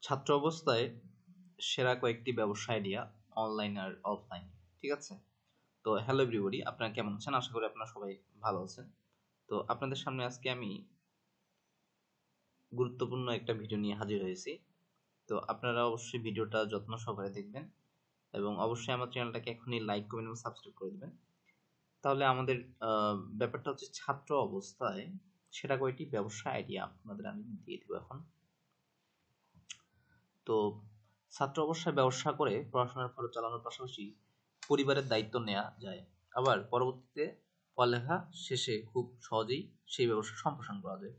ছাত্র অবস্থায় সেরা কয়েকটি ব্যবসা আইডিয়া অনলাইন আর অফলাইন। ঠিক আছে, তো হ্যালো এভরিবডি, আপনারা কেমন আছেন? আশা করি আপনারা সবাই ভালো আছেন। তো আপনাদের সামনে আজকে আমি গুরুত্বপূর্ণ একটা ভিডিও নিয়ে হাজির হয়েছি। তো আপনারা অবশ্যই ভিডিওটা যত্ন সহকারে দেখবেন এবং অবশ্যই আমার চ্যানেলটাকে এখনই লাইক কমেন্ট এবং সাবস্ক্রাইব করে দেবেন। তাহলে আমাদের ব্যাপারটা হচ্ছে ছাত্র অবস্থায় সেরা কয়েকটি ব্যবসা আইডিয়া আপনাদের আমি দিয়ে দেবো এখন। তো ছাত্র অবস্থায় ব্যবসা করে পড়াশোনার খরচ চালানোর পাশাপাশি পরিবারের দায়িত্ব নেওয়া যায়, আবার পরবর্তীতে পড়ালেখা শেষে খুব সহজেই সেই ব্যবসা সম্প্রসারণ করা যায়।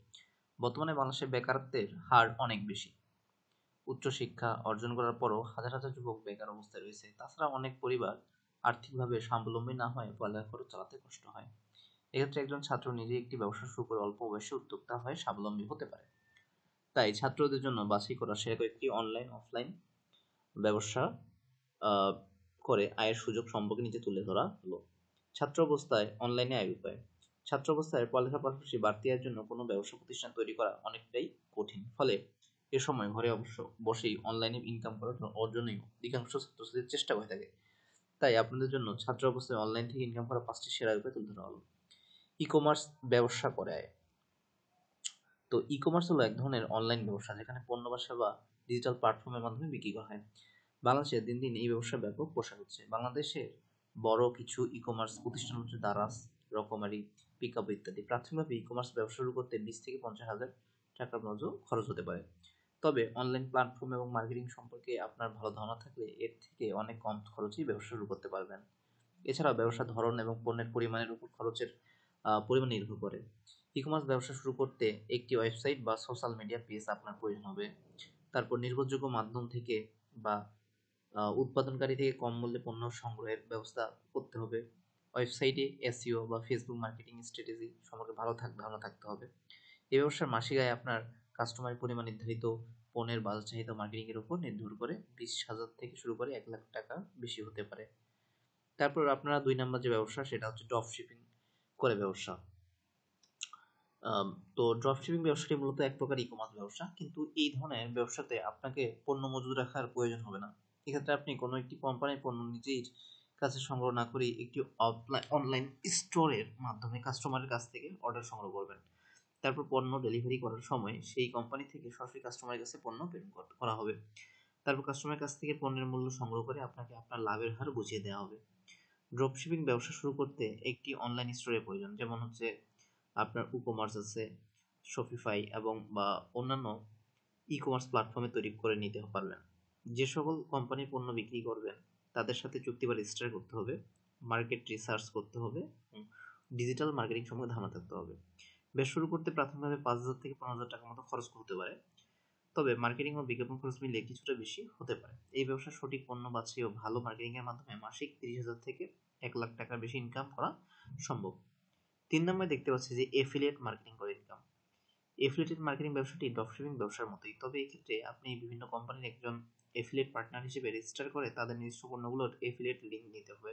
বর্তমানে বাংলাদেশে বেকারত্বের হার অনেক বেশি। উচ্চশিক্ষা অর্জন করার পরও হাজার হাজার যুবক বেকার অবস্থায় রয়েছে। তাছাড়া অনেক পরিবার আর্থিকভাবে স্বাবলম্বী না হয় পড়ালেখা খরচ চালাতে কষ্ট হয়। এক্ষেত্রে একজন ছাত্র নিজে একটি ব্যবসা শুরু করে অল্প বয়সে উদ্যোক্তা হয়ে স্বাবলম্বী হতে পারে। তাই ছাত্রদের জন্য বাছাই করা সেরা কয়েকটি অনলাইন অফলাইন ব্যবসা করে আয়ের সুযোগ সম্পর্কে নিচে তুলে ধরা হলো। ছাত্র অবস্থায় অনলাইনে আয়ের উপায়। ছাত্র অবস্থায় পড়ালেখার পাশাপাশি বাড়তি আয়ের জন্য কোনো ব্যবসা প্রতিষ্ঠান তৈরি করা অনেকটাই কঠিন। ফলে এ সময় ঘরে অবশ্য বসেই অনলাইনে ইনকাম করার অর্জনেই অধিকাংশ ছাত্রছাত্রীদের চেষ্টা করে থাকে। তাই আপনাদের জন্য ছাত্র অবস্থায় অনলাইন থেকে ইনকাম করা 5টি সেরা উপায় তুলে ধরা হলো। ই কমার্স ব্যবসা করে আয়। তো ই কমার্স হলো এক ধরনের অনলাইন ব্যবসা যেখানে পণ্য বা সেবা ডিজিটাল প্ল্যাটফর্মের মাধ্যমে বিক্রি করা হয়। বাংলাদেশে দিন দিন এই ব্যবসার ব্যাপক প্রসার হচ্ছে। বাংলাদেশের বড় কিছু ই কমার্স প্রতিষ্ঠান হচ্ছে দারাজ, রকমারি, পিকআপ ইত্যাদি। প্রাথমিকভাবে ই কমার্স ব্যবসা শুরু করতে 20 থেকে 50 হাজার টাকার মতো খরচ হতে পারে। তবে অনলাইন প্ল্যাটফর্ম এবং মার্কেটিং সম্পর্কে আপনার ভালো ধারণা থাকলে এর থেকে অনেক কম খরচেই ব্যবসা শুরু করতে পারবেন। এছাড়াও ব্যবসার ধরন এবং পণ্যের পরিমাণের উপর খরচের পরিমাণ নির্ভর করে। ই কমার্স ব্যবসা শুরু করতে একটি ওয়েবসাইট বা সোশ্যাল মিডিয়া পেজ আপনার প্রয়োজন হবে। তারপর নির্ভরযোগ্য মাধ্যম থেকে বা উৎপাদনকারী থেকে কম মূল্যে পণ্য সংগ্রহের ব্যবস্থা করতে হবে। ওয়েবসাইটে এসইও বা ফেসবুক মার্কেটিং স্ট্র্যাটেজি সম্পর্কে ভালো ধারণা থাকতে হবে। এই ব্যবসার মাসিক আয় আপনার কাস্টমারের পরিমাণ নির্ধারিত পণ্যের বাজার চাহিদা মার্কেটিং এর উপর নির্ভর করে 20,000 থেকে শুরু করে 1 লাখ টাকা বেশি হতে পারে। তারপর আপনারা 2 নম্বর যে ব্যবসা সেটা হচ্ছে ড্রপ শিপিং করে ব্যবসা। তো ড্রপ শিপিং ব্যবসাটি মূলত এক প্রকার ই কমার্স ব্যবসা, কিন্তু এই ধরনের ব্যবসাতে আপনাকে পণ্য মজুত রাখার প্রয়োজন হবে না। এক্ষেত্রে আপনি কোনো একটি কোম্পানির পণ্য নিজের কাছে সংগ্রহ না করে একটি অনলাইন স্টোরের মাধ্যমে কাস্টমারের কাছ থেকে অর্ডার সংগ্রহ করবেন। তারপর পণ্য ডেলিভারি করার সময় সেই কোম্পানি থেকে সরাসরি কাস্টমারের কাছে পণ্য প্রেরণ করা হবে। তারপর কাস্টমারের কাছ থেকে পণ্যের মূল্য সংগ্রহ করে আপনাকে আপনার লাভের হার বুঝিয়ে দেওয়া হবে। ড্রপ শিপিং ব্যবসা শুরু করতে একটি অনলাইন স্টোরের প্রয়োজন, যেমন হচ্ছে আপনার ই-কমার্স আছে, শপিফাই এবং বা অন্যান্য ই-কমার্স প্ল্যাটফর্মে তৈরি করে নিতে পারবেন। যে সকল কোম্পানির পণ্য বিক্রি করবেন তাদের সাথে চুক্তি বা রেজিস্টার করতে হবে, মার্কেট রিসার্চ করতে হবে এবং ডিজিটাল মার্কেটিং সম্পর্কে ধারণা থাকতে হবে। ব্যবসা শুরু করতে প্রাথমিকভাবে 5,000 থেকে 15,000 টাকার মতো খরচ হতে পারে, তবে মার্কেটিং ও বিজ্ঞাপন খরচ মিলে কিছুটা বেশি হতে পারে। এই ব্যবসার সঠিক পণ্য বাছাই ও ভালো মার্কেটিং এর মাধ্যমে মাসিক 30,000 থেকে 1 লাখ টাকার বেশি ইনকাম করা সম্ভব। 3 নম্বরে দেখতে পাচ্ছি যে এফিলিয়েট মার্কেটিং করে ইনকাম। এফিলিয়েট মার্কেটিং ব্যবসাটি ড্রপশিপিং ব্যবসার মতোই, তবে এক্ষেত্রে আপনি বিভিন্ন কোম্পানির একজন এফিলিয়েট পার্টনার হিসেবে রেজিস্টার করে তাদের নিজস্ব পণ্যগুলোর এফিলিয়েট লিঙ্ক নিতে হবে।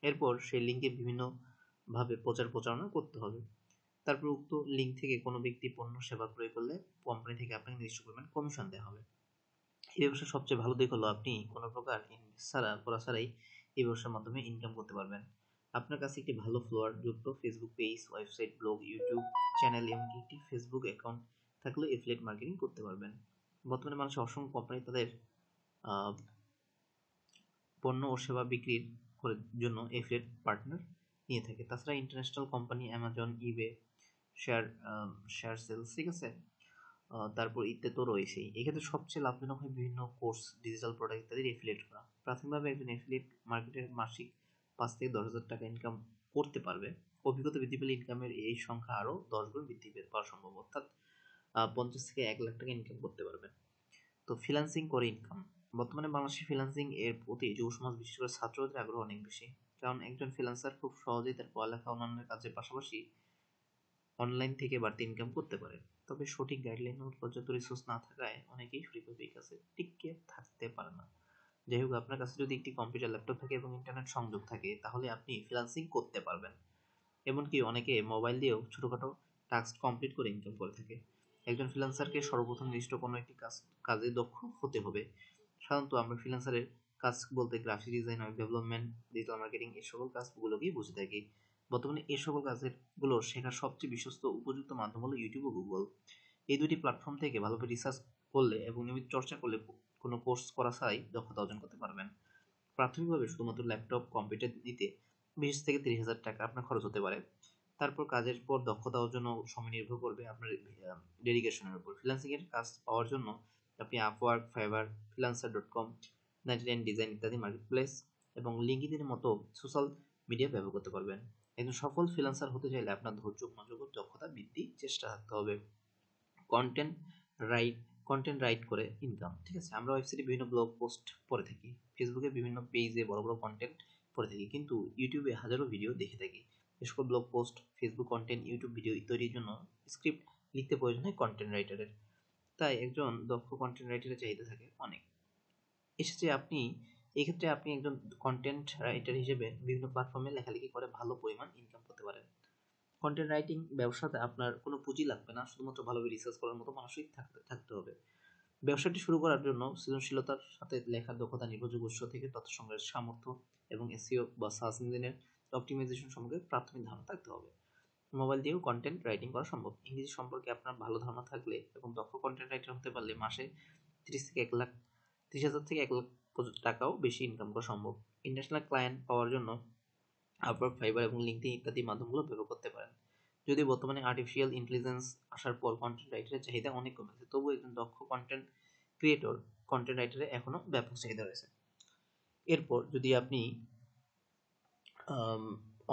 এরপর সেই লিঙ্কে বিভিন্ন ভাবে প্রচারণা করতে হবে। তারপর উক্ত লিঙ্ক থেকে কোনো ব্যক্তি পণ্য সেবা ক্রয় করলে কোম্পানি থেকে আপনাকে নির্দিষ্ট পরিমাণ কমিশন দেওয়া হবে। এই ব্যবসার সবচেয়ে ভালো দিক হলো আপনি কোনো প্রকার ইনভেস্ট করা ছাড়াই এই ব্যবসার মাধ্যমে ইনকাম করতে পারবেন। আপনার কাছে একটি ভালো ফলোয়ার যুক্ত Facebook page, website, blog, YouTube channel এমনকি একটি ফেসবুক অ্যাকাউন্ট থাকলে এফিলিয়েট মার্কেটিং করতে পারবেন। বর্তমানে মানুষের অসংখ্য কোম্পানি তাদের আহ, পণ্য ও সেবা বিক্রির জন্য এফিলিয়েট পার্টনার নিয়ে থাকে। তাছাড়া ইন্টারন্যাশনাল কোম্পানি অ্যামাজন, ইবে, শেয়ার শেয়ার সেলস, ঠিক আছে, তারপর ইত্যাদি তো রয়েছেই। এক্ষেত্রে সবচেয়ে লাভজনক হয় বিভিন্ন কোর্স, ডিজিটাল প্রোডাক্ট ইত্যাদির এফিলিয়েট করা। প্রাথমিকভাবে একজন এফিলিয়েট মার্কেটের মাসিক 5 থেকে 10 হাজার টাকা ইনকাম করতে পারবে। অভিজ্ঞতা বৃদ্ধি পেলে ইনকামের এই সংখ্যা আরও 10 গুণ বৃদ্ধি পাওয়া সম্ভব, অর্থাৎ 50 থেকে 1 লাখ টাকা ইনকাম করতে পারবেন। তো ফ্রিল্যান্সিং করে ইনকাম। বর্তমানে বাংলাদেশে ফ্রিল্যান্সিং এর প্রতি যুব সমাজ বিশেষ করে ছাত্রদের আগ্রহ অনেক বেশি, কারণ একজন ফ্রিল্যান্সার খুব সহজেই তার পড়ালেখা অন্যান্য কাজের পাশাপাশি অনলাইন থেকে বাড়তি ইনকাম করতে পারে। তবে সঠিক গাইডলাইন ও পর্যাপ্ত রিসোর্স না থাকায় অনেকেই সঠিকভাবে এই কাজে টিকে থাকতে পারে না। যাই হোক, আপনার কাছে যদি একটি কম্পিউটার, ল্যাপটপ থাকে এবং ইন্টারনেট সংযোগ থাকে তাহলে আপনি ফ্রিল্যান্সিং করতে পারবেন। এমনকি অনেকে মোবাইল দিয়েও ছোটখাটো টাস্ক কমপ্লিট করে ইনকাম করে থাকে। একজন ফ্রিল্যান্সারকে সর্বপ্রথম নির্দিষ্ট কোনো একটি কাজে দক্ষ হতে হবে। সাধারণত আমরা ফ্রিল্যান্সারের কাজ বলতে graphic design, web development, digital marketing এই সকল কাজগুলোকেই বুঝে থাকি। বর্তমানে এই সকল কাজের গুলো শেখার সবচেয়ে বিশ্বস্ত উপযুক্ত মাধ্যম হলো ইউটিউব ও গুগল। এই দুটি প্ল্যাটফর্ম থেকে ভালোভাবে রিসার্চ করলে এবং নিয়মিত চর্চা করলে কোনো কোর্স করা ছাড়াই দক্ষতা অর্জন করতে পারবেন। প্রাথমিকভাবে শুধুমাত্র ল্যাপটপ কম্পিউটার নিতে 20 থেকে 30,000 টাকা আপনার খরচ হতে পারে। তারপর কাজের পর দক্ষতা অর্জন ও সময় নির্ভর করবে আপনার ডেডিকেশনের উপর। ফ্রিল্যান্সিং এর কাজ পাওয়ার জন্য আপনি আপওয়ার্ক, ফাইবার, freelancer.com, 99 ডিজাইন ইত্যাদি মার্কেটপ্লেস এবং লিঙ্কডইনের মতো সোশ্যাল মিডিয়া ব্যবহার করতে পারবেন। একজন সফল ফ্রিল্যান্সার হতে চাইলে আপনার ধৈর্য, মনোযোগ ও দক্ষতা বৃদ্ধি চেষ্টা থাকতে হবে। কন্টেন্ট রাইট কন্টেন্ট রাইট করে ইনকাম। ঠিক আছে, আমরা ওয়েবসাইটে বিভিন্ন ব্লগ পোস্ট পড়ে থাকি, ফেসবুকে বিভিন্ন পেজে বড় বড় কন্টেন্ট পড়ে থাকি, কিন্তু ইউটিউবে হাজারো ভিডিও দেখে থাকি। এ সকল blog post, Facebook content, YouTube video তৈরির জন্য স্ক্রিপ্ট লিখতে প্রয়োজন হয় কন্টেন্ট রাইটারের। তাই একজন দক্ষ কন্টেন্ট রাইটারের চাহিদা থাকে অনেক। এসেছে আপনি এক্ষেত্রে আপনি একজন কন্টেন্ট রাইটার হিসেবে বিভিন্ন প্ল্যাটফর্মে লেখালেখি করে ভালো পরিমাণ ইনকাম করতে পারেন। কন্টেন্ট রাইটিং ব্যবসাতে আপনার কোনো পুঁজি লাগবে না, শুধুমাত্র ভালোভাবে রিসার্চ করার মতো মানসিক থাকতে হবে। ব্যবসাটি শুরু করার জন্য সৃজনশীলতার সাথে লেখার দক্ষতা, নির্ভরযোগ্য উৎস থেকে তথ্য সংগ্রহের সামর্থ্য এবং এসইও বা সার্চ ইঞ্জিনের অপটিমাইজেশন সম্পর্কে প্রাথমিক ধারণা থাকতে হবে। মোবাইল দিয়েও কন্টেন্ট রাইটিং করা সম্ভব। ইংরেজি সম্পর্কে আপনার ভালো ধারণা থাকলে এবং দক্ষ কন্টেন্ট রাইটার হতে পারলে মাসে 30,000 থেকে 1 লাখ টাকাও বেশি ইনকাম করা সম্ভব। ইন্টারন্যাশনাল ক্লায়েন্ট পাওয়ার জন্য আপওয়ার্ক, ফাইবার এবং লিঙ্কডইন ইত্যাদি মাধ্যমগুলো ব্যবহার করতে পারেন। যদিও বর্তমানে আর্টিফিশিয়াল ইন্টেলিজেন্স আসার পর কন্টেন্ট রাইটারের চাহিদা অনেক কমেছে, তবুও একজন দক্ষ কন্টেন্ট ক্রিয়েটর, কন্টেন্ট রাইটারের এখনো ব্যাপক চাহিদা রয়েছে। এরপর যদি আপনি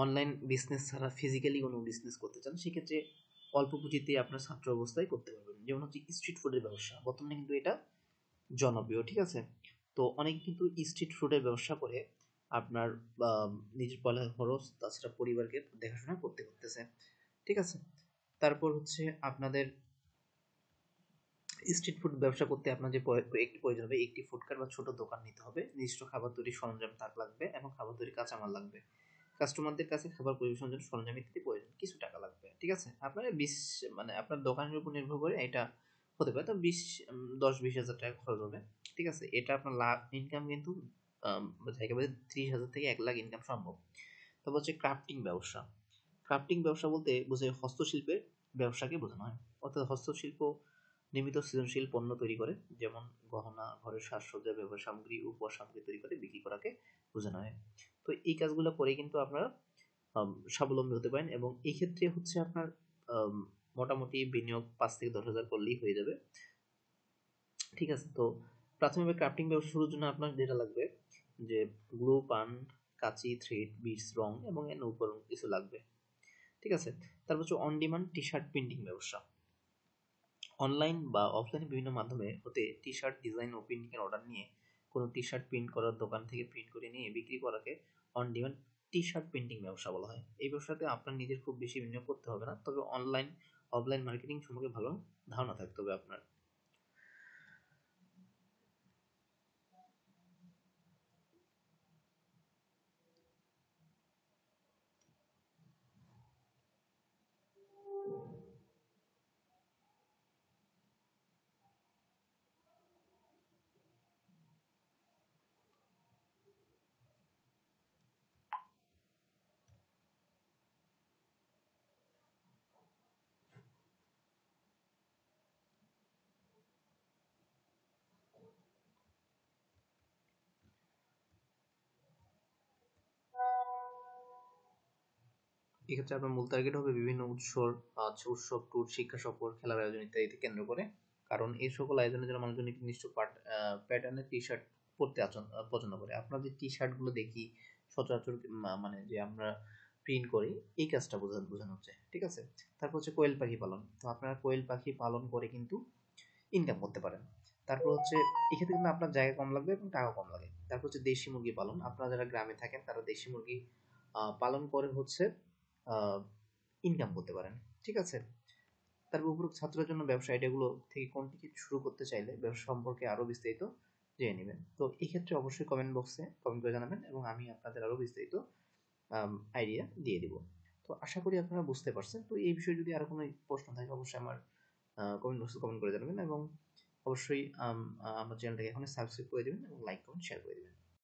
অনলাইন বিজনেস ছাড়া ফিজিক্যালি কোনো বিজনেস করতে চান, সেক্ষেত্রে অল্প পুঁজিতে আপনার ছাত্র অবস্থায় করতে পারবেন। যেমন হচ্ছে স্ট্রিট ফুডের ব্যবসা, বর্তমানে কিন্তু এটা জনপ্রিয়। ঠিক আছে, তো অনেকে কিন্তু স্ট্রিট ফুডের ব্যবসা করে আপনার নিজের পড়ালেখার খরচ, তাছাড়া পরিবারকে দেখাশোনা করতেছে। ঠিক আছে, তারপর হচ্ছে আপনাদের স্ট্রিট ফুড ব্যবসা করতে আপনার যে একটি প্রয়োজন হবে, একটি ফুডকার্ট বা ছোট দোকান নিতে হবে। নির্দিষ্ট খাবার তৈরির সরঞ্জাম তার লাগবে এবং খাবার তৈরির কাঁচামাল লাগবে। কাস্টমারদের কাছে খাবার পরিবেশনের জন্য সরঞ্জাম ইত্যাদি প্রয়োজন, কিছু টাকা লাগবে। ঠিক আছে, আপনার মানে আপনার দোকানের উপর নির্ভর করে এটা হতে পারে, তো 10-20 হাজার টাকা খরচ হবে। ঠিক আছে, এটা আপনার লাভ ইনকাম কিন্তু একেবারে 30,000 থেকে 1 লাখ ইনকাম সম্ভব। তারপর হচ্ছে ক্রাফটিং ব্যবসা। ক্রাফটিং ব্যবসা বলতে বোঝায় হস্তশিল্পের ব্যবসাকে বোঝানো হয়। অর্থাৎ হস্তশিল্প নিয়মিত সৃজনশীল পণ্য তৈরি করে, যেমন গহনা, ঘরের সাজসজ্জা, ব্যবহার সামগ্রী, উপহার সামগ্রী তৈরি করে বিক্রি করাকে বোঝানো হয়। তো এই কাজগুলো করে কিন্তু আপনারা স্বাবলম্বী হতে পারেন, এবং এই ক্ষেত্রে হচ্ছে আপনার মোটামুটি বিনিয়োগ 5 থেকে 10,000 করলেই হয়ে যাবে। ঠিক আছে, তো প্রাথমিকভাবে ক্রাফটিং ব্যবসা শুরুর জন্য আপনার যেটা লাগবে যে গ্লু, পান, কাঁচি, থ্রেড, বিটস, রং এবং এর উপকরণ কিছু লাগবে। ঠিক আছে, তারপর হচ্ছে on demand T shirt printing ব্যবসা। অনলাইন বা অফলাইন বিভিন্ন মাধ্যমে হতে টি শার্ট ডিজাইন ও প্রিন্টিং এর অর্ডার নিয়ে কোনো টি শার্ট প্রিন্ট করার দোকান থেকে প্রিন্ট করে নিয়ে বিক্রি করাকে on demand T shirt printing ব্যবসা বলা হয়। এই ব্যবসাতে আপনার নিজের খুব বেশি বিনিয়োগ করতে হবে না, তবে অনলাইন অফলাইন মার্কেটিং সম্পর্কে ভালো ধারণা থাকতে হবে আপনার। এক্ষেত্রে আপনার মূল টার্গেট হবে বিভিন্ন উৎসব, ট্যুর, শিক্ষা সফর, খেলার আয়োজন ইত্যাদিকে কেন্দ্র করে। কারণ এই সকল আয়োজনের জন্য মানুষজন একটি নির্দিষ্ট প্যাটার্নের টি শার্ট পরতে পছন্দ করে। আপনার যে টি শার্ট গুলো দেখি সচরাচর মানে যে আমরা প্রিন্ট করি, এই কাজটা বোঝানো হচ্ছে। ঠিক আছে, তারপর হচ্ছে কোয়েল পাখি পালন। তো আপনারা কোয়েল পাখি পালন করে কিন্তু ইনকাম করতে পারেন। তারপর হচ্ছে এক্ষেত্রে কিন্তু আপনার জায়গা কম লাগবে এবং টাকা কম লাগে। তারপর হচ্ছে দেশি মুরগি পালন। আপনারা যারা গ্রামে থাকেন তারা দেশি মুরগি পালন করে হচ্ছে ইনকাম করতে পারেন। ঠিক আছে, তারপর উপরোক্ত ছাত্রের জন্য ব্যবসা আইডিয়াগুলো থেকে কোনটি কি শুরু করতে চাইলে ব্যবসা সম্পর্কে আরো বিস্তারিত জেনে নেবেন। তো এই ক্ষেত্রে অবশ্যই কমেন্ট বক্সে কমেন্ট করে জানাবেন এবং আমি আপনাদের আরো বিস্তারিত আইডিয়া দিয়ে দিব। তো আশা করি আপনারা বুঝতে পারছেন। তো এই বিষয়ে যদি আরো কোনো প্রশ্ন থাকে অবশ্যই আমার কমেন্ট বক্সে কমেন্ট করে জানাবেন এবং অবশ্যই আমার চ্যানেলটাকে এখনই সাবস্ক্রাইব করে দেবেন এবং লাইক কমেন্ট শেয়ার করে দেবেন।